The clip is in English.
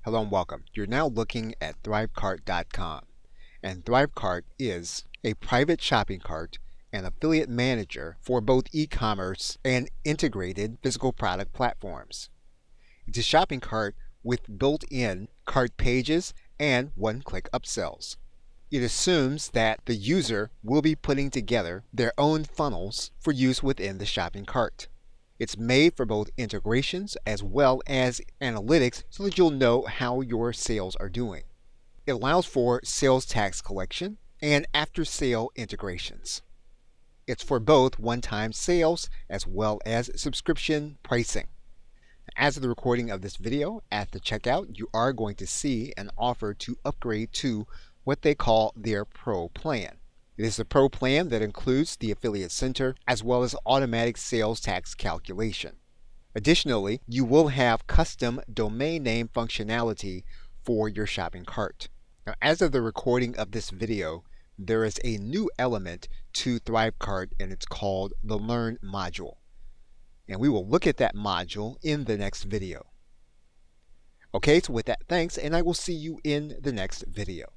Hello and welcome. You're now looking at Thrivecart.com, and Thrivecart is a private shopping cart and affiliate manager for both e-commerce and integrated physical product platforms. It's a shopping cart with built-in cart pages and one-click upsells. It assumes that the user will be putting together their own funnels for use within the shopping cart. It's made for both integrations as well as analytics so that you'll know how your sales are doing. It allows for sales tax collection and after-sale integrations. It's for both one-time sales as well as subscription pricing. As of the recording of this video, at the checkout, you are going to see an offer to upgrade to what they call their Pro plan. It is a Pro plan that includes the Affiliate Center as well as automatic sales tax calculation. Additionally, you will have custom domain name functionality for your shopping cart. Now, as of the recording of this video, there is a new element to Thrivecart and it's called the Learn module. And we will look at that module in the next video. Okay, so with that, thanks, and I will see you in the next video.